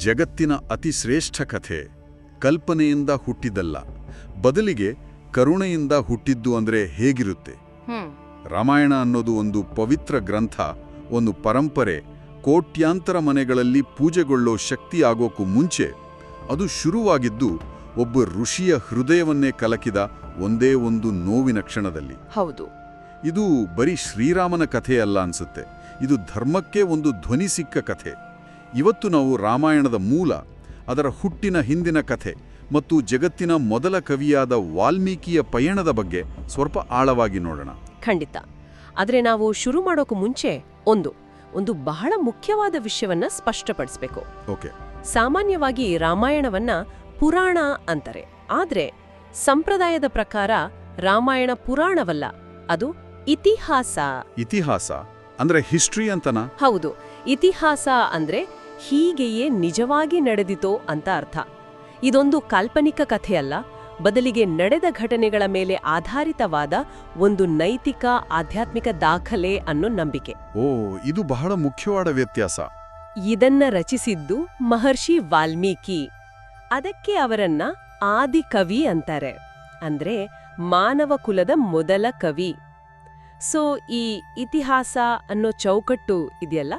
ಜಗತ್ತಿನ ಅತಿಶ್ರೇಷ್ಠ ಕಥೆ ಕಲ್ಪನೆಯಿಂದ ಹುಟ್ಟಿದ್ದಲ್ಲ, ಬದಲಿಗೆ ಕರುಣೆಯಿಂದ ಹುಟ್ಟಿದ್ದು ಅಂದ್ರೆ ಹೇಗಿರುತ್ತೆ? ರಾಮಾಯಣ ಅನ್ನೋದು ಒಂದು ಪವಿತ್ರ ಗ್ರಂಥ, ಒಂದು ಪರಂಪರೆ, ಕೋಟ್ಯಾಂತರ ಮನೆಗಳಲ್ಲಿ ಪೂಜೆಗೊಳ್ಳೋ ಶಕ್ತಿ ಆಗೋಕ್ಕೂ ಮುಂಚೆ ಅದು ಶುರುವಾಗಿದ್ದು ಒಬ್ಬ ಋಷಿಯ ಹೃದಯವನ್ನೇ ಕಲಕಿದ ಒಂದೇ ಒಂದು ನೋವಿನ ಕ್ಷಣದಲ್ಲಿ. ಹೌದು, ಇದು ಬರೀ ಶ್ರೀರಾಮನ ಕಥೆಯಲ್ಲ ಅನ್ಸುತ್ತೆ, ಇದು ಧರ್ಮಕ್ಕೆ ಒಂದು ಧ್ವನಿ ಸಿಕ್ಕ ಕಥೆ. ಇವತ್ತು ನಾವು ರಾಮಾಯಣದ ಮೂಲ, ಅದರ ಹುಟ್ಟಿನ ಹಿಂದಿನ ಕಥೆ ಮತ್ತು ಜಗತ್ತಿನ ಮೊದಲ ಕವಿಯಾದ ವಾಲ್ಮೀಕಿಯ ಪಯಣದ ಬಗ್ಗೆ ಸ್ವಲ್ಪ ಆಳವಾಗಿ ನೋಡೋಣ. ಖಂಡಿತ. ಆದರೆ ನಾವು ಶುರು ಮಾಡೋಕು ಮುಂಚೆ ಒಂದು ಬಹಳ ಮುಖ್ಯವಾದ ವಿಷಯವನ್ನ ಸ್ಪಷ್ಟಪಡಿಸಬೇಕು. ಓಕೆ. ಸಾಮಾನ್ಯವಾಗಿ ರಾಮಾಯಣವನ್ನ ಪುರಾಣ ಅಂತಾರೆ, ಆದ್ರೆ ಸಂಪ್ರದಾಯದ ಪ್ರಕಾರ ರಾಮಾಯಣ ಪುರಾಣವಲ್ಲ, ಅದು ಇತಿಹಾಸ. ಇತಿಹಾಸ ಅಂದ್ರೆ ಹಿಸ್ಟ್ರಿ ಅಂತನಾ? ಹೌದು, ಇತಿಹಾಸ ಅಂದ್ರೆ ಹೀಗೆಯೇ ನಿಜವಾಗಿ ನಡೆದಿತೋ ಅಂತ ಅರ್ಥ. ಇದೊಂದು ಕಾಲ್ಪನಿಕ ಕಥೆಯಲ್ಲ, ಬದಲಿಗೆ ನಡೆದ ಘಟನೆಗಳ ಮೇಲೆ ಆಧಾರಿತವಾದ ಒಂದು ನೈತಿಕ ಆಧ್ಯಾತ್ಮಿಕ ದಾಖಲೆ ಅನ್ನೋ ನಂಬಿಕೆ. ಓ, ಇದು ಬಹಳ ಮುಖ್ಯವಾದ ವ್ಯತ್ಯಾಸ. ಇದನ್ನ ರಚಿಸಿದ್ದು ಮಹರ್ಷಿ ವಾಲ್ಮೀಕಿ. ಅದಕ್ಕೆ ಅವರನ್ನ ಆದಿಕವಿ ಅಂತಾರೆ, ಅಂದ್ರೆ ಮಾನವ ಕುಲದ ಮೊದಲ ಕವಿ. ಸೊ ಈ ಇತಿಹಾಸ ಅನ್ನೋ ಚೌಕಟ್ಟು ಇದೆಯಲ್ಲ,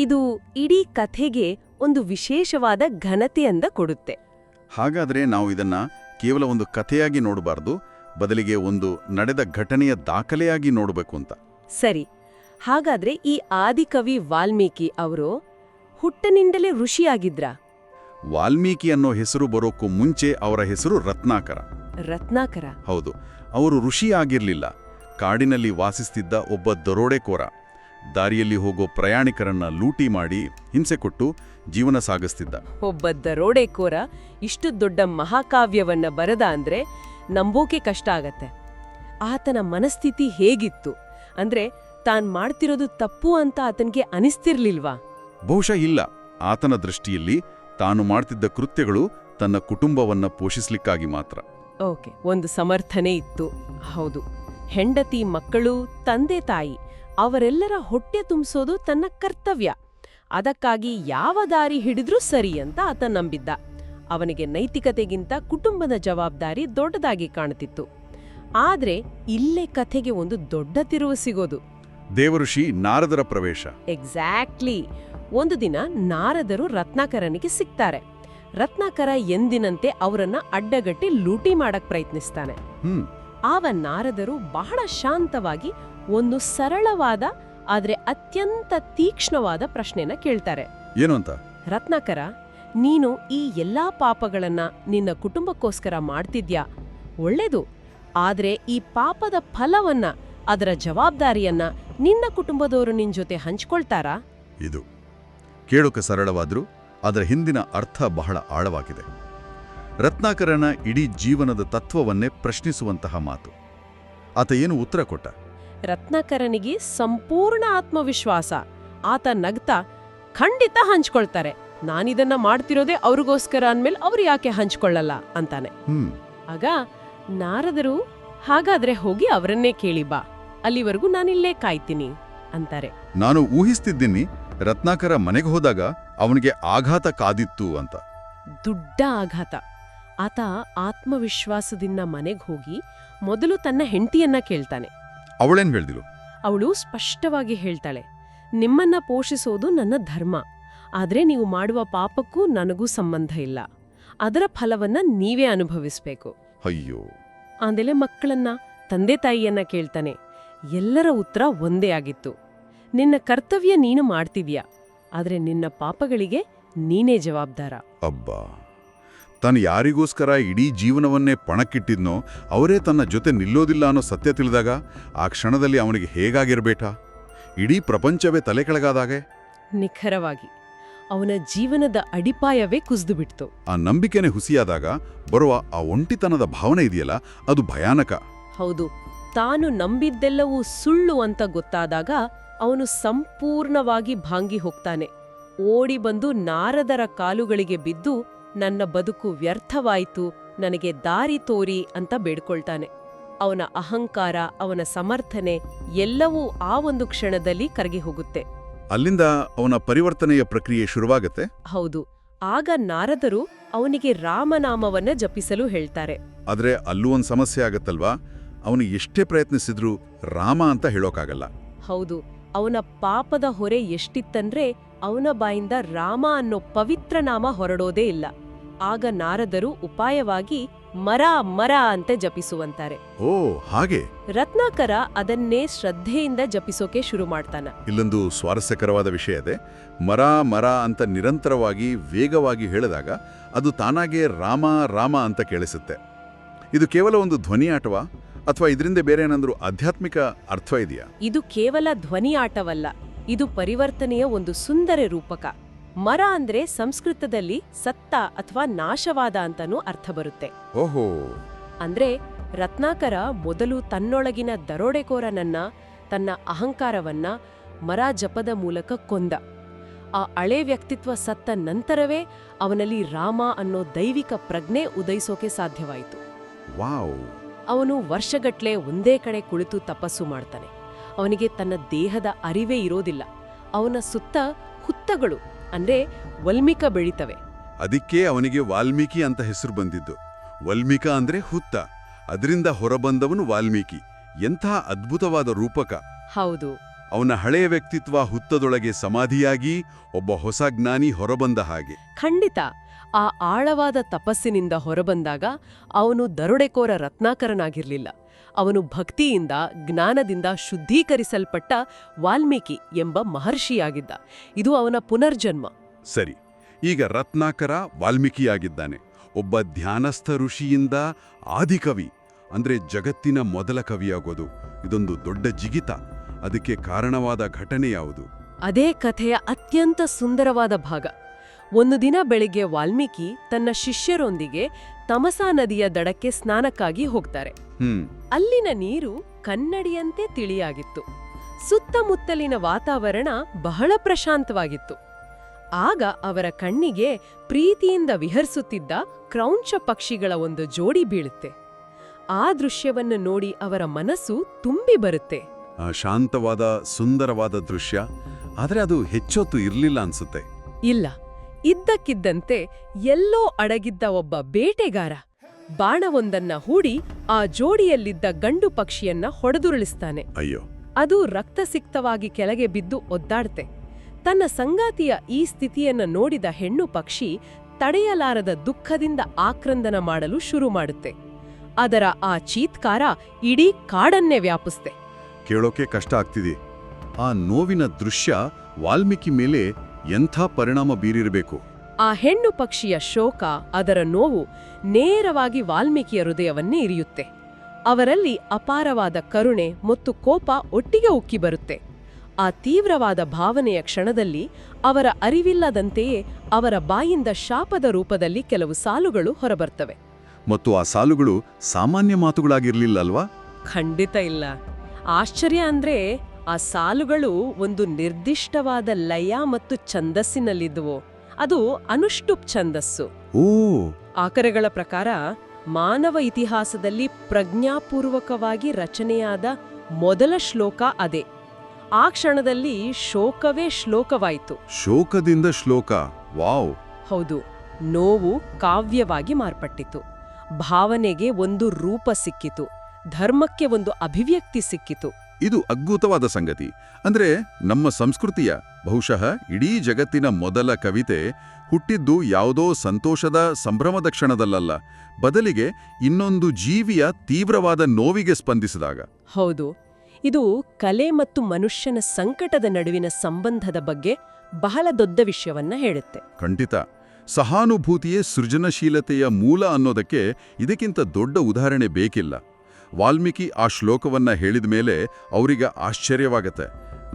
ಇದು ಇಡೀ ಕಥೆಗೆ ಒಂದು ವಿಶೇಷವಾದ ಘನತೆಯನ್ನ ಕೊಡುತ್ತೆ. ಹಾಗಾದ್ರೆ ನಾವು ಇದನ್ನ ಕೇವಲ ಒಂದು ಕಥೆಯಾಗಿ ನೋಡಬಾರ್ದು, ಬದಲಿಗೆ ಒಂದು ನಡೆದ ಘಟನೆಯ ದಾಖಲೆಯಾಗಿ ನೋಡಬೇಕು ಅಂತ. ಸರಿ. ಹಾಗಾದ್ರೆ ಈ ಆದಿಕವಿ ವಾಲ್ಮೀಕಿ ಅವರು ಹುಟ್ಟನಿಂದಲೇ ಋಷಿಯಾಗಿದ್ರಾ? ವಾಲ್ಮೀಕಿ ಅನ್ನೋ ಹೆಸರು ಬರೋಕ್ಕೂ ಮುಂಚೆ ಅವರ ಹೆಸರು ರತ್ನಾಕರ. ರತ್ನಾಕರ? ಹೌದು. ಅವರು ಋಷಿ ಆಗಿರ್ಲಿಲ್ಲ, ಕಾಡಿನಲ್ಲಿ ವಾಸಿಸ್ತಿದ್ದ ಒಬ್ಬ ದರೋಡೆಕೋರ. ದಾರಿಯಲ್ಲಿ ಹೋಗೋ ಪ್ರಯಾಣಿಕರನ್ನ ಲೂಟಿ ಮಾಡಿ ಹಿಂಸೆ ಕೊಟ್ಟು ಜೀವನ ಸಾಗಿಸ್ತಿದ್ದ. ಒಬ್ಬ ದರೋಡೆಕೋರ ಇಷ್ಟು ದೊಡ್ಡ ಮಹಾಕಾವ್ಯವನ್ನ ಬರದ ಅಂದ್ರೆ ನಂಬೋಕೆ ಕಷ್ಟ ಆಗತ್ತೆ. ಆತನ ಮನಸ್ಥಿತಿ ಹೇಗಿತ್ತು? ಅಂದ್ರೆ ತಾನ್ ಮಾಡ್ತಿರೋದು ತಪ್ಪು ಅಂತ ಆತನ್ಗೆ ಅನಿಸ್ತಿರ್ಲಿಲ್ವಾ? ಬಹುಶಃ ಇಲ್ಲ. ಆತನ ದೃಷ್ಟಿಯಲ್ಲಿ ತಾನು ಮಾಡ್ತಿದ್ದ ಕೃತ್ಯಗಳು ತನ್ನ ಕುಟುಂಬವನ್ನ ಪೋಷಿಸ್ಲಿಕ್ಕಾಗಿ ಮಾತ್ರ. ಓಕೆ, ಒಂದು ಸಮರ್ಥನೆ ಇತ್ತು. ಹೌದು, ಹೆಂಡತಿ, ಮಕ್ಕಳು, ತಂದೆ ತಾಯಿ ಅವರೆಲ್ಲರ ಹೊಟ್ಟೆ ತುಂಬಿಸೋದು ತನ್ನ ಕರ್ತವ್ಯ. ಅದಕ್ಕಾಗಿ ಯಾವ ದಾರಿ ಹಿಡಿದ್ರೂ ಸರಿ ಅಂತ ಆತ ನಂಬಿದ್ದ. ಅವನಿಗೆ ನೈತಿಕತೆಗಿಂತ ಕುಟುಂಬದ ಜವಾಬ್ದಾರಿ ದೊಡ್ಡದಾಗಿ ಕಾಣುತ್ತಿತ್ತು. ಆದ್ರೆ ಇಲ್ಲೇ ಕಥೆಗೆ ಒಂದು ದೊಡ್ಡ ತಿರುವು ಸಿಗೋದು. ದೇವಋಷಿ ನಾರದರ ಪ್ರವೇಶ. ಎಕ್ಸಾಕ್ಟ್ಲಿ. ಒಂದು ದಿನ ನಾರದರು ರತ್ನಾಕರನಿಗೆ ಸಿಗ್ತಾರೆ. ರತ್ನಾಕರ ಎಂದಿನಂತೆ ಅವರನ್ನ ಅಡ್ಡಗಟ್ಟಿ ಲೂಟಿ ಮಾಡಕ್ ಪ್ರಯತ್ನಿಸ್ತಾನೆ. ಆವ ನಾರದರು ಬಹಳ ಶಾಂತವಾಗಿ ಒಂದು ಸರಳವಾದ ಆದ್ರೆ ಅತ್ಯಂತ ತೀಕ್ಷ್ಣವಾದ ಪ್ರಶ್ನೆನ ಕೇಳ್ತಾರೆ. ಏನು ಅಂತ? ರತ್ನಾಕರ, ನೀನು ಈ ಎಲ್ಲಾ ಪಾಪಗಳನ್ನ ನಿನ್ನ ಕುಟುಂಬಕ್ಕೋಸ್ಕರ ಮಾಡ್ತಿದ್ಯಾ, ಒಳ್ಳೇದು. ಆದ್ರೆ ಈ ಪಾಪದ ಫಲವನ್ನ, ಅದರ ಜವಾಬ್ದಾರಿಯನ್ನ ನಿನ್ನ ಕುಟುಂಬದವರು ನಿನ್ ಜೊತೆ ಹಂಚ್ಕೊಳ್ತಾರಾ? ಇದು ಕೇಳೋಕೆ ಸರಳವಾದ್ರೂ ಅದರ ಹಿಂದಿನ ಅರ್ಥ ಬಹಳ ಆಳವಾಗಿದೆ. ರತ್ನಾಕರನ ಇಡೀ ಜೀವನದ ತತ್ವವನ್ನೇ ಪ್ರಶ್ನಿಸುವಂತಹ ಮಾತು. ಆತ ಏನು ಉತ್ತರ ಕೊಟ್ಟ? ರತ್ನಾಕರನಿಗೆ ಸಂಪೂರ್ಣ ಆತ್ಮವಿಶ್ವಾಸ. ಆತ ನಗ್ತಾ, ಖಂಡಿತ ಹಂಚ್ಕೊಳ್ತಾರೆ, ನಾನಿದನ್ನ ಮಾಡ್ತಿರೋದೇ ಅವ್ರಿಗೋಸ್ಕರ ಅಂದ್ಮೇಲೆ ಅವ್ರು ಯಾಕೆ ಹಂಚ್ಕೊಳ್ಳಲ್ಲ ಅಂತಾನೆ. ಆಗ ನಾರದರು, ಹಾಗಾದ್ರೆ ಹೋಗಿ ಅವರನ್ನೇ ಕೇಳಿ ಬಾ, ಅಲ್ಲಿವರೆಗೂ ನಾನಿಲ್ಲೇ ಕಾಯ್ತೀನಿ ಅಂತಾರೆ. ನಾನು ಊಹಿಸ್ತಿದ್ದೀನಿ ರತ್ನಾಕರ ಮನೆಗೆ ಹೋದಾಗ ಅವನಿಗೆ ಆಘಾತ ಕಾದಿತ್ತು ಅಂತ. ದೊಡ್ಡ ಆಘಾತ. ಆತ ಆತ್ಮವಿಶ್ವಾಸದಿಂದ ಮನೆಗೆ ಹೋಗಿ ಮೊದಲು ತನ್ನ ಹೆಂಡತಿಯನ್ನ ಕೇಳ್ತಾನೆ. ಅವಳೇನ್ ಹೇಳ್ದಿರು? ಅವಳು ಸ್ಪಷ್ಟವಾಗಿ ಹೇಳ್ತಾಳೆ, ನಿಮ್ಮನ್ನ ಪೋಷಿಸೋದು ನನ್ನ ಧರ್ಮ, ಆದ್ರೆ ನೀವು ಮಾಡುವ ಪಾಪಕ್ಕೂ ನನಗೂ ಸಂಬಂಧ ಇಲ್ಲ, ಅದರ ಫಲವನ್ನ ನೀವೇ ಅನುಭವಿಸ್ಬೇಕು. ಅಯ್ಯೋ. ಆಮೇಲೆ ಮಕ್ಕಳನ್ನ, ತಂದೆ ತಾಯಿಯನ್ನ ಕೇಳ್ತಾನೆ. ಎಲ್ಲರ ಉತ್ತರ ಒಂದೇ ಆಗಿತ್ತು, ನಿನ್ನ ಕರ್ತವ್ಯ ನೀನು ಮಾಡ್ತಿದ್ಯಾ, ಆದ್ರೆ ನಿನ್ನ ಪಾಪಗಳಿಗೆ ನೀನೇ ಜವಾಬ್ದಾರ. ಅಬ್ಬಾ, ತಾನು ಯಾರಿಗೋಸ್ಕರ ಇಡೀ ಜೀವನವನ್ನೇ ಪಣಕ್ಕಿಟ್ಟಿದ್ನೋ ಅವರೇ ತನ್ನ ಜೊತೆ ನಿಲ್ಲೋದಿಲ್ಲ ಅನ್ನೋ ಸತ್ಯ ತಿಳಿದಾಗ ಆ ಕ್ಷಣದಲ್ಲಿ ಅವನಿಗೆ ಹೇಗಾಗಿರ್ಬೇಟ? ಇಡೀ ಪ್ರಪಂಚವೇ ತಲೆ ಕೆಳಗಾದಾಗೆ. ನಿಖರವಾಗಿ ಅವನ ಜೀವನದ ಅಡಿಪಾಯವೇ ಕುಸಿದುಬಿಡ್ತು. ಆ ನಂಬಿಕೆನೆ ಹುಸಿಯಾದಾಗ ಬರುವ ಆ ಒಂಟಿತನದ ಭಾವನೆ ಇದೆಯಲ್ಲ, ಅದು ಭಯಾನಕ. ಹೌದು, ತಾನು ನಂಬಿದ್ದೆಲ್ಲವೂ ಸುಳ್ಳು ಅಂತ ಗೊತ್ತಾದಾಗ ಅವನು ಸಂಪೂರ್ಣವಾಗಿ ಭಾಂಗಿ ಹೋಗ್ತಾನೆ. ಓಡಿ ಬಂದು ನಾರದರ ಕಾಲುಗಳಿಗೆ ಬಿದ್ದು, ನನ್ನ ಬದುಕು ವ್ಯರ್ಥವಾಯಿತು, ನನಗೆ ದಾರಿ ತೋರಿ ಅಂತ ಬೇಡ್ಕೊಳ್ತಾನೆ. ಅವನ ಅಹಂಕಾರ, ಅವನ ಸಮರ್ಥನೆ ಎಲ್ಲವೂ ಆ ಒಂದು ಕ್ಷಣದಲ್ಲಿ ಕರಗಿ ಹೋಗುತ್ತೆ. ಅಲ್ಲಿಂದ ಅವನ ಪರಿವರ್ತನೆಯ ಪ್ರಕ್ರಿಯೆ ಶುರುವಾಗತ್ತೆ. ಹೌದು, ಆಗ ನಾರದರು ಅವನಿಗೆ ರಾಮನಾಮವನ್ನ ಜಪಿಸಲು ಹೇಳ್ತಾರೆ. ಆದ್ರೆ ಅಲ್ಲೂ ಒಂದು ಸಮಸ್ಯೆ ಆಗತ್ತಲ್ವಾ? ಅವನು ಎಷ್ಟೇ ಪ್ರಯತ್ನಿಸಿದ್ರೂ ರಾಮ ಅಂತ ಹೇಳೋಕ್ಕಾಗಲ್ಲ. ಹೌದು, ಅವನ ಪಾಪದ ಹೊರೆ ಎಷ್ಟಿತ್ತಂದ್ರೆ ಅವನ ಬಾಯಿಂದ ರಾಮ ಅನ್ನೋ ಪವಿತ್ರ ನಾಮ ಹೊರಡೋದೇ ಇಲ್ಲ. ಆಗ ನಾರದರು ಉಪಾಯವಾಗಿ ಮರ ಮರ ಅಂತ ಜಪಿಸುವಂತಾರೆ. ಓ ಹಾಗೆ. ರತ್ನಾಕರ ಅದನ್ನೇ ಶ್ರದ್ಧೆಯಿಂದ ಜಪಿಸೋಕೆ ಶುರು ಮಾಡ್ತಾನ. ಇಲ್ಲೊಂದು ಸ್ವಾರಸ್ಯಕರವಾದ ವಿಷಯ ಇದೆ. ಮರ ಮರ ಅಂತ ನಿರಂತರವಾಗಿ ವೇಗವಾಗಿ ಹೇಳಿದಾಗ ಅದು ತಾನಾಗೇ ರಾಮ ರಾಮ ಅಂತ ಕೇಳಿಸುತ್ತೆ. ಇದು ಕೇವಲ ಒಂದು ಧ್ವನಿ ಆಟವಾ ಅಥವಾ ಇದರಿಂದ ಬೇರೆ ಏನಾದ್ರೂ ಆಧ್ಯಾತ್ಮಿಕ ಅರ್ಥ ಇದೆಯಾ? ಇದು ಕೇವಲ ಧ್ವನಿ ಆಟವಲ್ಲ, ಇದು ಪರಿವರ್ತನೆಯ ಒಂದು ಸುಂದರ ರೂಪಕ. ಮರ ಅಂದ್ರೆ ಸಂಸ್ಕೃತದಲ್ಲಿ ಸತ್ತ ಅಥವಾ ನಾಶವಾದ ಅಂತನೂ ಅರ್ಥ ಬರುತ್ತೆ. ಓಹೋ. ಅಂದ್ರೆ ರತ್ನಾಕರ ಮೊದಲು ತನ್ನೊಳಗಿನ ದರೋಡೆಕೋರನನ್ನ, ತನ್ನ ಅಹಂಕಾರವನ್ನ ಮರ ಜಪದ ಮೂಲಕ ಕೊಂದ. ಆ ಹಳೆ ವ್ಯಕ್ತಿತ್ವ ಸತ್ತ ನಂತರವೇ ಅವನಲ್ಲಿ ರಾಮ ಅನ್ನೋ ದೈವಿಕ ಪ್ರಜ್ಞೆ ಉದಯಿಸೋಕೆ ಸಾಧ್ಯವಾಯಿತು. ವಾವ್. ಅವನು ವರ್ಷಗಟ್ಲೆ ಒಂದೇ ಕಡೆ ಕುಳಿತು ತಪಸ್ಸು ಮಾಡ್ತಾನೆ. ಅವನಿಗೆ ತನ್ನ ದೇಹದ ಅರಿವೇ ಇರೋದಿಲ್ಲ. ಅವನ ಸುತ್ತ ಹುತ್ತಗಳು ಅಂದ್ರೆ ವಲ್ಮೀಕ ಬೆಳಿತವೆ. ಅದಕ್ಕೆ ಅವನಿಗೆ ವಾಲ್ಮೀಕಿ ಅಂತ ಹೆಸರು ಬಂದಿದ್ದು. ವಲ್ಮೀಕ ಅಂದ್ರೆ ಹುತ್ತ, ಅದರಿಂದ ಹೊರಬಂದವನು ವಾಲ್ಮೀಕಿ. ಎಂಥ ಅದ್ಭುತವಾದ ರೂಪಕ. ಹೌದು. ಅವನ ಹಳೆಯ ವ್ಯಕ್ತಿತ್ವ ಹುತ್ತದೊಳಗೆ ಸಮಾಧಿಯಾಗಿ ಒಬ್ಬ ಹೊಸ ಜ್ಞಾನಿ ಹೊರಬಂದ ಹಾಗೆ. ಖಂಡಿತ. ಆ ಆಳವಾದ ತಪಸ್ಸಿನಿಂದ ಹೊರಬಂದಾಗ ಅವನು ದರೋಡೆಕೋರ ರತ್ನಾಕರನಾಗಿರ್ಲಿಲ್ಲ. ಅವನು ಭಕ್ತಿಯಿಂದ, ಜ್ಞಾನದಿಂದ ಶುದ್ಧೀಕರಿಸಲ್ಪಟ್ಟ ವಾಲ್ಮೀಕಿ ಎಂಬ ಮಹರ್ಷಿಯಾಗಿದ್ದ. ಇದು ಅವನ ಪುನರ್ಜನ್ಮ. ಸರಿ, ಈಗ ರತ್ನಾಕರ ವಾಲ್ಮೀಕಿಯಾಗಿದ್ದಾನೆ. ಒಬ್ಬ ಧ್ಯಾನಸ್ಥ ಋಷಿಯಿಂದ ಆದಿಕವಿ ಅಂದ್ರೆ ಜಗತ್ತಿನ ಮೊದಲ ಕವಿಯಾಗೋದು ಇದೊಂದು ದೊಡ್ಡ ಜಿಗಿತ. ಅದಕ್ಕೆ ಕಾರಣವಾದ ಘಟನೆ ಯಾವುದು? ಅದೇ ಕಥೆಯ ಅತ್ಯಂತ ಸುಂದರವಾದ ಭಾಗ. ಒಂದು ದಿನ ಬೆಳಿಗ್ಗೆ ವಾಲ್ಮೀಕಿ ತನ್ನ ಶಿಷ್ಯರೊಂದಿಗೆ ತಮಸಾ ನದಿಯ ದಡಕ್ಕೆ ಸ್ನಾನಕ್ಕಾಗಿ ಹೋಗ್ತಾರೆ. ಅಲ್ಲಿನ ನೀರು ಕನ್ನಡಿಯಂತೆ ತಿಳಿಯಾಗಿತ್ತು. ಸುತ್ತಮುತ್ತಲಿನ ವಾತಾವರಣ ಬಹಳ ಪ್ರಶಾಂತವಾಗಿತ್ತು. ಆಗ ಅವರ ಕಣ್ಣಿಗೆ ಪ್ರೀತಿಯಿಂದ ವಿಹರಿಸುತ್ತಿದ್ದ ಕ್ರೌಂಚ ಪಕ್ಷಿಗಳ ಒಂದು ಜೋಡಿ ಬೀಳುತ್ತೆ. ಆ ದೃಶ್ಯವನ್ನು ನೋಡಿ ಅವರ ಮನಸ್ಸು ತುಂಬಿ ಬರುತ್ತೆ. ಶಾಂತವಾದ ಸುಂದರವಾದ ದೃಶ್ಯ, ಆದರೆ ಅದು ಹೆಚ್ಚೊತ್ತು ಇರ್ಲಿಲ್ಲ ಅನ್ಸುತ್ತೆ. ಇಲ್ಲ, ಇದ್ದಕ್ಕಿದ್ದಂತೆ ಎಲ್ಲೋ ಅಡಗಿದ್ದ ಒಬ್ಬ ಬೇಟೆಗಾರ ಬಾಣವೊಂದನ್ನ ಹೂಡಿ ಆ ಜೋಡಿಯಲ್ಲಿದ್ದ ಗಂಡು ಪಕ್ಷಿಯನ್ನ ಹೊಡೆದುರುಳಿಸ್ತಾನೆ. ಅಯ್ಯೋ. ಅದು ರಕ್ತಸಿಕ್ತವಾಗಿ ಕೆಳಗೆ ಬಿದ್ದು ಒದ್ದಾಡ್ತೆ. ತನ್ನ ಸಂಗಾತಿಯ ಈ ಸ್ಥಿತಿಯನ್ನ ನೋಡಿದ ಹೆಣ್ಣು ಪಕ್ಷಿ ತಡೆಯಲಾರದ ದುಃಖದಿಂದ ಆಕ್ರಂದನ ಮಾಡಲು ಶುರು ಮಾಡುತ್ತೆ. ಅದರ ಆ ಚೀತ್ಕಾರ ಇಡೀ ಕಾಡನ್ನೇ ವ್ಯಾಪಿಸ್ತೆ. ಕೇಳೋಕೆ ಕಷ್ಟ ಆಗ್ತಿದೆ. ಆ ನೋವಿನ ದೃಶ್ಯ ವಾಲ್ಮೀಕಿ ಮೇಲೆ ಎಂಥ ಪರಿಣಾಮ ಬೀರಿರಬೇಕು. ಆ ಹೆಣ್ಣು ಪಕ್ಷಿಯ ಶೋಕ, ಅದರ ನೋವು ನೇರವಾಗಿ ವಾಲ್ಮೀಕಿಯ ಹೃದಯವನ್ನೇ ಇರಿಯುತ್ತೆ. ಅವರಲ್ಲಿ ಅಪಾರವಾದ ಕರುಣೆ ಮತ್ತು ಕೋಪ ಒಟ್ಟಿಗೆ ಉಕ್ಕಿ ಬರುತ್ತೆ. ಆ ತೀವ್ರವಾದ ಭಾವನೆಯ ಕ್ಷಣದಲ್ಲಿ ಅವರ ಅರಿವಿಲ್ಲದಂತೆಯೇ ಅವರ ಬಾಯಿಂದ ಶಾಪದ ರೂಪದಲ್ಲಿ ಕೆಲವು ಸಾಲುಗಳು ಹೊರಬರ್ತವೆ. ಮತ್ತು ಆ ಸಾಲುಗಳು ಸಾಮಾನ್ಯ ಮಾತುಗಳಾಗಿರ್ಲಿಲ್ಲಲ್ವಾ? ಖಂಡಿತ ಇಲ್ಲ. ಆಶ್ಚರ್ಯ ಅಂದ್ರೆ ಆ ಸಾಲುಗಳು ಒಂದು ನಿರ್ದಿಷ್ಟವಾದ ಲಯ ಮತ್ತು ಛಂದಸ್ಸಿನಲ್ಲಿದ್ದುವು. ಅದು ಅನುಷ್ಟುಪ್ ಛಂದಸ್ಸು. ಓ. ಆಕರಗಳ ಪ್ರಕಾರ ಮಾನವ ಇತಿಹಾಸದಲ್ಲಿ ಪ್ರಜ್ಞಾಪೂರ್ವಕವಾಗಿ ರಚನೆಯಾದ ಮೊದಲ ಶ್ಲೋಕ ಅದೇ. ಆ ಕ್ಷಣದಲ್ಲಿ ಶೋಕವೇ ಶ್ಲೋಕವಾಯಿತು. ಶೋಕದಿಂದ ಶ್ಲೋಕ. ವಾವ್. ಹೌದು. ನೋವು ಕಾವ್ಯವಾಗಿ ಮಾರ್ಪಟ್ಟಿತು. ಭಾವನೆಗೆ ಒಂದು ರೂಪ ಸಿಕ್ಕಿತು. ಧರ್ಮಕ್ಕೆ ಒಂದು ಅಭಿವ್ಯಕ್ತಿ ಸಿಕ್ಕಿತು. ಇದು ಅದ್ಭುತವಾದ ಸಂಗತಿ. ಅಂದ್ರೆ ನಮ್ಮ ಸಂಸ್ಕೃತಿಯ, ಬಹುಶಃ ಇಡೀ ಜಗತ್ತಿನ ಮೊದಲ ಕವಿತೆ ಹುಟ್ಟಿದ್ದು ಯಾವುದೋ ಸಂತೋಷದ ಸಂಭ್ರಮದ ಕ್ಷಣದಲ್ಲಲ್ಲ, ಬದಲಿಗೆ ಇನ್ನೊಂದು ಜೀವಿಯ ತೀವ್ರವಾದ ನೋವಿಗೆ ಸ್ಪಂದಿಸಿದಾಗ. ಹೌದು. ಇದು ಕಲೆ ಮತ್ತು ಮನುಷ್ಯನ ಸಂಕಟದ ನಡುವಿನ ಸಂಬಂಧದ ಬಗ್ಗೆ ಬಹಳ ದೊಡ್ಡ ವಿಷಯವನ್ನ ಹೇಳುತ್ತೆ. ಖಂಡಿತ. ಸಹಾನುಭೂತಿಯೇ ಸೃಜನಶೀಲತೆಯ ಮೂಲ ಅನ್ನೋದಕ್ಕೆ ಇದಕ್ಕಿಂತ ದೊಡ್ಡ ಉದಾಹರಣೆ ಬೇಕಿಲ್ಲ. ವಾಲ್ಮೀಕಿ ಆ ಶ್ಲೋಕವನ್ನ ಹೇಳಿದ ಮೇಲೆ ಅವರಿಗೆ ಆಶ್ಚರ್ಯವಾಗತ್ತೆ.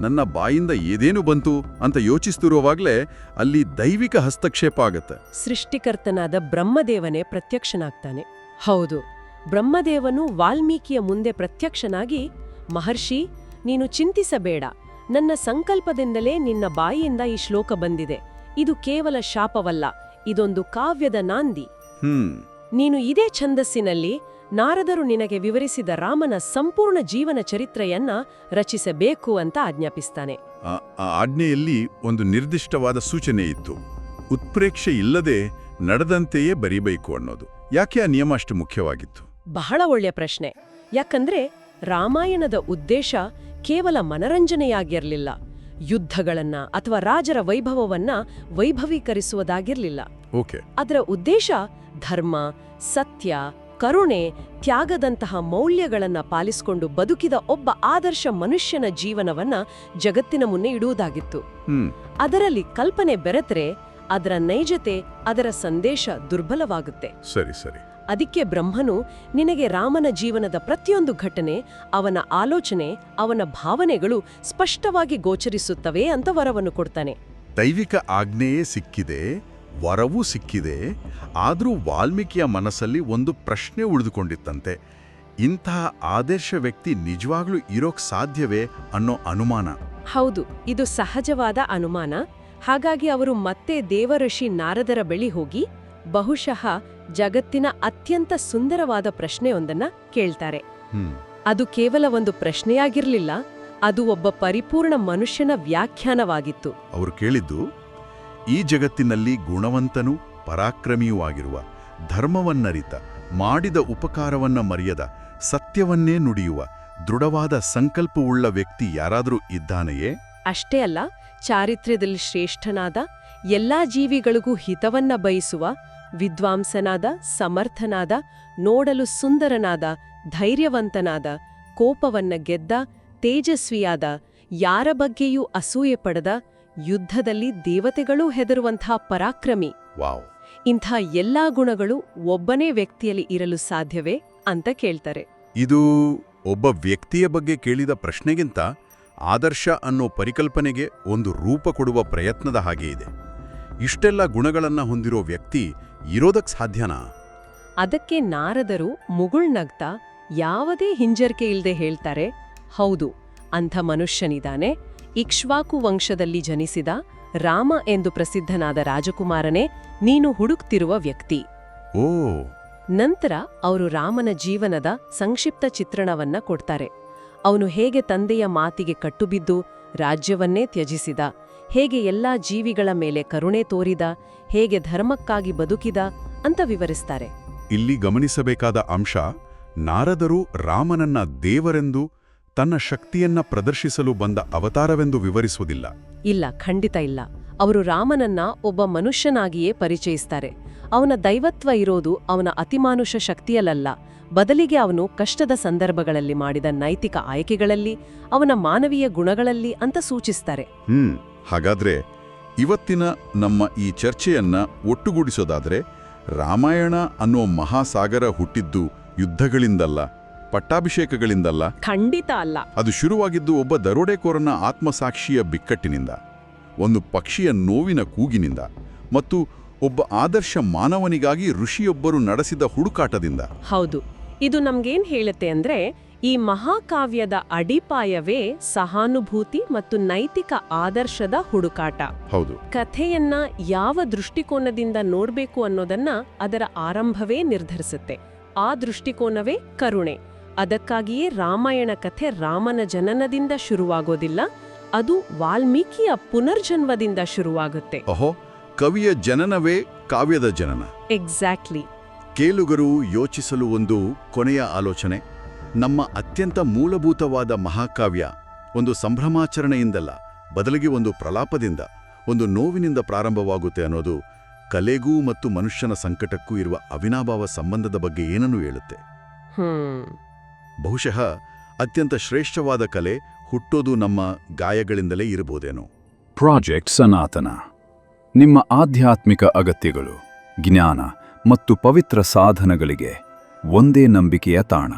ನನ್ನ ಬಾಯಿಂದ ಏನೇನು ಬಂತು ಅಂತ ಯೋಚಿಸ್ತಿರುವಾಗಲೇ ಅಲ್ಲಿ ದೈವಿಕ ಹಸ್ತಕ್ಷೇಪ ಆಗತ್ತೆ. ಸೃಷ್ಟಿಕರ್ತನಾದ ಬ್ರಹ್ಮದೇವನೇ ಪ್ರತ್ಯಕ್ಷನಾಗ್ತಾನೆ. ಹೌದು. ಬ್ರಹ್ಮದೇವನು ವಾಲ್ಮೀಕಿಯ ಮುಂದೆ ಪ್ರತ್ಯಕ್ಷನಾಗಿ, ಮಹರ್ಷಿ, ನೀನು ಚಿಂತಿಸಬೇಡ, ನನ್ನ ಸಂಕಲ್ಪದಿಂದಲೇ ನಿನ್ನ ಬಾಯಿಯಿಂದ ಈ ಶ್ಲೋಕ ಬಂದಿದೆ. ಇದು ಕೇವಲ ಶಾಪವಲ್ಲ, ಇದೊಂದು ಕಾವ್ಯದ ನಾಂದಿ. ನೀನು ಇದೇ ಛಂದಸ್ಸಿನಲ್ಲಿ ನಾರದರು ನಿನಗೆ ವಿವರಿಸಿದ ರಾಮನ ಸಂಪೂರ್ಣ ಜೀವನ ಚರಿತ್ರೆಯನ್ನ ರಚಿಸಬೇಕು ಅಂತ ಆಜ್ಞಾಪಿಸ್ತಾನೆ. ಆ ಆಜ್ಞೆಯಲ್ಲಿ ಒಂದು ನಿರ್ದಿಷ್ಟವಾದ ಸೂಚನೆ ಇತ್ತು. ಉತ್ಪ್ರೇಕ್ಷೆ ಇಲ್ಲದೆ ನಡೆದಂತೆಯೇ ಬರೀಬೇಕು ಅನ್ನೋದು. ಯಾಕೆ ಆ ನಿಯಮ ಅಷ್ಟು ಮುಖ್ಯವಾಗಿತ್ತು? ಬಹಳ ಒಳ್ಳೆಯ ಪ್ರಶ್ನೆ. ಯಾಕಂದ್ರೆ ರಾಮಾಯಣದ ಉದ್ದೇಶ ಕೇವಲ ಮನರಂಜನೆಯಾಗಿರಲಿಲ್ಲ, ಯುದ್ಧಗಳನ್ನ ಅಥವಾ ರಾಜರ ವೈಭವವನ್ನ ವೈಭವೀಕರಿಸುವುದಾಗಿರಲಿಲ್ಲ. ಓಕೆ. ಅದರ ಉದ್ದೇಶ ಧರ್ಮ, ಸತ್ಯ, ಕರುಣೆ, ತ್ಯಾಗದಂತಹ ಮೌಲ್ಯಗಳನ್ನ ಪಾಲಿಸಿಕೊಂಡು ಬದುಕಿದ ಒಬ್ಬ ಆದರ್ಶ ಮನುಷ್ಯನ ಜೀವನವನ್ನ ಜಗತ್ತಿನ ಮುಂದೆ ಇಡುವುದಾಗಿತ್ತು. ಅದರಲ್ಲಿ ಕಲ್ಪನೆ ಬೆರೆತರೆ ಅದರ ನೈಜತೆ, ಅದರ ಸಂದೇಶ ದುರ್ಬಲವಾಗುತ್ತೆ. ಸರಿ ಸರಿ. ಅದಕ್ಕೆ ಬ್ರಹ್ಮನು ನಿನಗೆ ರಾಮನ ಜೀವನದ ಪ್ರತಿಯೊಂದು ಘಟನೆ, ಅವನ ಆಲೋಚನೆ, ಅವನ ಭಾವನೆಗಳು ಸ್ಪಷ್ಟವಾಗಿ ಗೋಚರಿಸುತ್ತವೆ ಅಂತ ವರವನ್ನು ಕೊಡ್ತಾನೆ. ದೈವಿಕ ಆಜ್ಞೆಯೇ ಸಿಕ್ಕಿದೆ, ವರವೂ ಸಿಕ್ಕಿದೆ. ಆದರೂ ವಾಲ್ಮೀಕಿಯ ಮನಸ್ಸಲ್ಲಿ ಒಂದು ಪ್ರಶ್ನೆ ಉಳಿದುಕೊಂಡಿತ್ತಂತೆ. ಇಂತಹ ಆದರ್ಶ ವ್ಯಕ್ತಿ ನಿಜವಾಗ್ಲೂ ಇರೋಕ್ ಸಾಧ್ಯವೇ ಅನ್ನೋ ಅನುಮಾನ. ಹೌದು, ಇದು ಸಹಜವಾದ ಅನುಮಾನ. ಹಾಗಾಗಿ ಅವರು ಮತ್ತೆ ದೇವಋಷಿ ನಾರದರ ಬಳಿ ಹೋಗಿ ಬಹುಶಃ ಜಗತ್ತಿನ ಅತ್ಯಂತ ಸುಂದರವಾದ ಪ್ರಶ್ನೆಯೊಂದನ್ನ ಕೇಳ್ತಾರೆ. ಅದು ಕೇವಲ ಒಂದು ಪ್ರಶ್ನೆಯಾಗಿರ್ಲಿಲ್ಲ, ಅದು ಒಬ್ಬ ಪರಿಪೂರ್ಣ ಮನುಷ್ಯನ ವ್ಯಾಖ್ಯಾನವಾಗಿತ್ತು. ಅವರು ಕೇಳಿದ್ದು, ಈ ಜಗತ್ತಿನಲ್ಲಿ ಗುಣವಂತನೂ ಪರಾಕ್ರಮಿಯೂ ಆಗಿರುವ, ಧರ್ಮವನ್ನರಿತ, ಮಾಡಿದ ಉಪಕಾರವನ್ನ ಮರೆಯದ, ಸತ್ಯವನ್ನೇ ನುಡಿಯುವ, ದೃಢವಾದ ಸಂಕಲ್ಪವುಳ್ಳ ವ್ಯಕ್ತಿ ಯಾರಾದರೂ ಇದ್ದಾನೆಯೇ? ಅಷ್ಟೇ ಅಲ್ಲ, ಚಾರಿತ್ರ್ಯದಲ್ಲಿ ಶ್ರೇಷ್ಠನಾದ, ಎಲ್ಲಾ ಜೀವಿಗಳಿಗೂ ಹಿತವನ್ನ ಬಯಸುವ, ವಿದ್ವಾಂಸನಾದ, ಸಮರ್ಥನಾದ, ನೋಡಲು ಸುಂದರನಾದ, ಧೈರ್ಯವಂತನಾದ, ಕೋಪವನ್ನ ಗೆದ್ದ, ತೇಜಸ್ವಿಯಾದ, ಯಾರ ಬಗ್ಗೆಯೂ ಅಸೂಯೆ ಪಡೆದ, ಯುದ್ಧದಲ್ಲಿ ದೇವತೆಗಳೂ ಹೆದರುವಂಥ ಪರಾಕ್ರಮಿ. ವಾವ್! ಇಂಥ ಎಲ್ಲಾ ಗುಣಗಳು ಒಬ್ಬನೇ ವ್ಯಕ್ತಿಯಲ್ಲಿ ಇರಲು ಸಾಧ್ಯವೇ ಅಂತ ಕೇಳ್ತಾರೆ. ಇದು ಒಬ್ಬ ವ್ಯಕ್ತಿಯ ಬಗ್ಗೆ ಕೇಳಿದ ಪ್ರಶ್ನೆಗಿಂತ ಆದರ್ಶ ಅನ್ನೋ ಪರಿಕಲ್ಪನೆಗೆ ಒಂದು ರೂಪ ಕೊಡುವ ಪ್ರಯತ್ನದ ಹಾಗೆ ಇದೆ. ಇಷ್ಟೆಲ್ಲ ಗುಣಗಳನ್ನ ಹೊಂದಿರೋ ವ್ಯಕ್ತಿ ಇರೋದಕ್ಕೆ ಸಾಧ್ಯನಾ? ಅದಕ್ಕೆ ನಾರದರು ಮುಗುಳ್ನಗ್ತಾ ಯಾವುದೇ ಹಿಂಜರಿಕೆ ಇಲ್ಲದೆ ಹೇಳ್ತಾರೆ, ಹೌದು, ಅಂಥ ಮನುಷ್ಯನಿದ್ದಾನೆ. ಇಕ್ಷ್ವಾಕು ವಂಶದಲ್ಲಿ ಜನಿಸಿದ ರಾಮ ಎಂದು ಪ್ರಸಿದ್ಧನಾದ ರಾಜಕುಮಾರನೇ ನೀನು ಹುಡುಕ್ತಿರುವ ವ್ಯಕ್ತಿ. ಓ. ನಂತರ ಅವರು ರಾಮನ ಜೀವನದ ಸಂಕ್ಷಿಪ್ತ ಚಿತ್ರಣವನ್ನ ಕೊಡ್ತಾರೆ. ಅವನು ಹೇಗೆ ತಂದೆಯ ಮಾತಿಗೆ ಕಟ್ಟುಬಿದ್ದು ರಾಜ್ಯವನ್ನೇ ತ್ಯಜಿಸಿದ, ಹೇಗೆ ಎಲ್ಲಾ ಜೀವಿಗಳ ಮೇಲೆ ಕರುಣೆ ತೋರಿದ, ಹೇಗೆ ಧರ್ಮಕ್ಕಾಗಿ ಬದುಕಿದ ಅಂತ ವಿವರಿಸ್ತಾರೆ. ಇಲ್ಲಿ ಗಮನಿಸಬೇಕಾದ ಅಂಶ, ನಾರದರು ರಾಮನನ್ನ ದೇವರೆಂದು, ತನ್ನ ಶಕ್ತಿಯನ್ನ ಪ್ರದರ್ಶಿಸಲು ಬಂದ ಅವತಾರವೆಂದು ವಿವರಿಸುವುದಿಲ್ಲ. ಇಲ್ಲ, ಖಂಡಿತ ಇಲ್ಲ. ಅವರು ರಾಮನನ್ನ ಒಬ್ಬ ಮನುಷ್ಯನಾಗಿಯೇ ಪರಿಚಯಿಸ್ತಾರೆ. ಅವನ ದೈವತ್ವ ಇರೋದು ಅವನ ಅತಿಮಾನುಷ ಶಕ್ತಿಯಲ್ಲ, ಬದಲಿಗೆ ಅವನು ಕಷ್ಟದ ಸಂದರ್ಭಗಳಲ್ಲಿ ಮಾಡಿದ ನೈತಿಕ ಆಯ್ಕೆಗಳಲ್ಲಿ, ಅವನ ಮಾನವೀಯ ಗುಣಗಳಲ್ಲಿ ಅಂತ ಸೂಚಿಸ್ತಾರೆ. ಹಾಗಾದ್ರೆ ಇವತ್ತಿನ ನಮ್ಮ ಈ ಚರ್ಚೆಯನ್ನ ಒಟ್ಟುಗೂಡಿಸೋದಾದ್ರೆ, ರಾಮಾಯಣ ಅನ್ನೋ ಮಹಾಸಾಗರ ಹುಟ್ಟಿದ್ದು ಯುದ್ಧಗಳಿಂದಲ್ಲ, ಪಟ್ಟಾಭಿಷೇಕಗಳಿಂದಲ್ಲ. ಖಂಡಿತ ಅಲ್ಲ. ಅದು ಶುರುವಾಗಿದ್ದು ಒಬ್ಬ ದರೋಡೆಕೋರನ ಆತ್ಮಸಾಕ್ಷಿಯ ಬಿಕ್ಕಟ್ಟಿನಿಂದ, ಒಂದು ಪಕ್ಷಿಯ ನೋವಿನ ಕೂಗಿನಿಂದ, ಮತ್ತು ಒಬ್ಬ ಆದರ್ಶ ಮಾನವನಿಗಾಗಿ ಋಷಿಯೊಬ್ಬರು ನಡೆಸಿದ ಹುಡುಕಾಟದಿಂದ. ಹೌದು, ಇದು ನಮ್ಗೇನ್ ಹೇಳುತ್ತೆ ಅಂದ್ರೆ, ಈ ಮಹಾಕಾವ್ಯದ ಅಡಿಪಾಯವೇ ಸಹಾನುಭೂತಿ ಮತ್ತು ನೈತಿಕ ಆದರ್ಶದ ಹುಡುಕಾಟ. ಹೌದು. ಕಥೆಯನ್ನ ಯಾವ ದೃಷ್ಟಿಕೋನದಿಂದ ನೋಡ್ಬೇಕು ಅನ್ನೋದನ್ನ ಅದರ ಆರಂಭವೇ ನಿರ್ಧರಿಸುತ್ತೆ. ಆ ದೃಷ್ಟಿಕೋನವೇ ಕರುಣೆ. ಅದಕ್ಕಾಗಿಯೇ ರಾಮಾಯಣ ಕಥೆ ರಾಮನ ಜನನದಿಂದ ಶುರುವಾಗೋದಿಲ್ಲ, ಅದು ವಾಲ್ಮೀಕಿಯ ಪುನರ್ಜನ್ಮದಿಂದ ಶುರುವಾಗುತ್ತೆ. ಓಹೋ, ಕವಿಯ ಜನನವೇ ಕಾವ್ಯದ ಜನನ. ಎಕ್ಸಾಕ್ಟ್ಲಿ. ಕೇಳುಗರು ಯೋಚಿಸಲು ಒಂದು ಕೊನೆಯ ಆಲೋಚನೆ. ನಮ್ಮ ಅತ್ಯಂತ ಮೂಲಭೂತವಾದ ಮಹಾಕಾವ್ಯ ಒಂದು ಸಂಭ್ರಮಾಚರಣೆಯಿಂದಲ್ಲ, ಬದಲಿಗೆ ಒಂದು ಪ್ರಲಾಪದಿಂದ, ಒಂದು ನೋವಿನಿಂದ ಪ್ರಾರಂಭವಾಗುತ್ತೆ ಅನ್ನೋದು ಕಲೆಗೂ ಮತ್ತು ಮನುಷ್ಯನ ಸಂಕಟಕ್ಕೂ ಇರುವ ಅವಿನಾಭಾವ ಸಂಬಂಧದ ಬಗ್ಗೆ ಏನನ್ನು ಹೇಳುತ್ತೆ? ಬಹುಶಃ ಅತ್ಯಂತ ಶ್ರೇಷ್ಠವಾದ ಕಲೆ ಹುಟ್ಟೋದು ನಮ್ಮ ಗಾಯಗಳಿಂದಲೇ ಇರಬಹುದೇನೋ. ಪ್ರಾಜೆಕ್ಟ್ ಸನಾತನ ನಿಮ್ಮ ಆಧ್ಯಾತ್ಮಿಕ ಅಗತ್ಯಗಳು, ಜ್ಞಾನ ಮತ್ತು ಪವಿತ್ರ ಸಾಧನಗಳಿಗೆ ಒಂದೇ ನಂಬಿಕೆಯ ತಾಣ.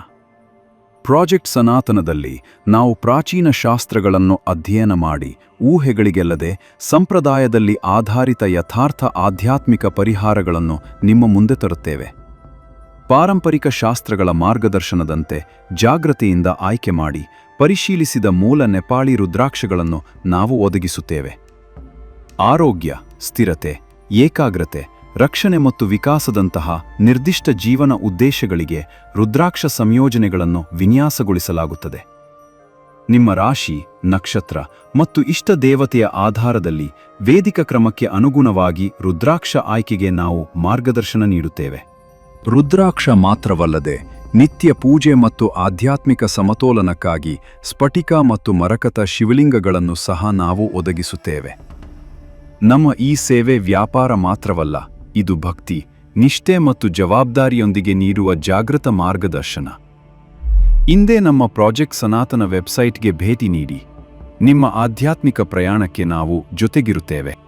ಪ್ರಾಜೆಕ್ಟ್ ಸನಾತನದಲ್ಲಿ ನಾವು ಪ್ರಾಚೀನ ಶಾಸ್ತ್ರಗಳನ್ನು ಅಧ್ಯಯನ ಮಾಡಿ ಊಹೆಗಳಿಗೆಲ್ಲದೆ ಸಂಪ್ರದಾಯದಲ್ಲಿ ಆಧಾರಿತ ಯಥಾರ್ಥ ಆಧ್ಯಾತ್ಮಿಕ ಪರಿಹಾರಗಳನ್ನು ನಿಮ್ಮ ಮುಂದೆ ತರುತ್ತೇವೆ. ಪಾರಂಪರಿಕ ಶಾಸ್ತ್ರಗಳ ಮಾರ್ಗದರ್ಶನದಂತೆ ಜಾಗೃತಿಯಿಂದ ಆಯ್ಕೆ ಮಾಡಿ ಪರಿಶೀಲಿಸಿದ ಮೂಲ ನೆಪಾಳಿ ರುದ್ರಾಕ್ಷಗಳನ್ನು ನಾವು ಒದಗಿಸುತ್ತೇವೆ. ಆರೋಗ್ಯ, ಸ್ಥಿರತೆ, ಏಕಾಗ್ರತೆ, ರಕ್ಷಣೆ ಮತ್ತು ವಿಕಾಸದಂತಹ ನಿರ್ದಿಷ್ಟ ಜೀವನ ಉದ್ದೇಶಗಳಿಗೆ ರುದ್ರಾಕ್ಷ ಸಂಯೋಜನೆಗಳನ್ನು ವಿನ್ಯಾಸಗೊಳಿಸಲಾಗುತ್ತದೆ. ನಿಮ್ಮ ರಾಶಿ, ನಕ್ಷತ್ರ ಮತ್ತು ಇಷ್ಟ ದೇವತೆಯ ಆಧಾರದಲ್ಲಿ ವೇದಿಕ ಕ್ರಮಕ್ಕೆ ಅನುಗುಣವಾಗಿ ರುದ್ರಾಕ್ಷ ಆಯ್ಕೆಗೆ ನಾವು ಮಾರ್ಗದರ್ಶನ ನೀಡುತ್ತೇವೆ. ರುದ್ರಾಕ್ಷ ಮಾತ್ರವಲ್ಲದೆ ನಿತ್ಯ ಪೂಜೆ ಮತ್ತು ಆಧ್ಯಾತ್ಮಿಕ ಸಮತೋಲನಕ್ಕಾಗಿ ಸ್ಫಟಿಕ ಮತ್ತು ಮರಕತ ಶಿವಲಿಂಗಗಳನ್ನು ಸಹ ನಾವು ಒದಗಿಸುತ್ತೇವೆ. ನಮ್ಮ ಈ ಸೇವೆ ವ್ಯಾಪಾರ ಮಾತ್ರವಲ್ಲ, ಇದು ಭಕ್ತಿ, ನಿಷ್ಠೆ ಮತ್ತು ಜವಾಬ್ದಾರಿಯೊಂದಿಗೆ ನೀಡುವ ಜಾಗೃತ ಮಾರ್ಗದರ್ಶನ. ಇಂದೇ ನಮ್ಮ ಪ್ರಾಜೆಕ್ಟ್ ಸನಾತನ ವೆಬ್ಸೈಟ್ಗೆ ಭೇಟಿ ನೀಡಿ. ನಿಮ್ಮ ಆಧ್ಯಾತ್ಮಿಕ ಪ್ರಯಾಣಕ್ಕೆ ನಾವು ಜೊತೆಗಿರುತ್ತೇವೆ.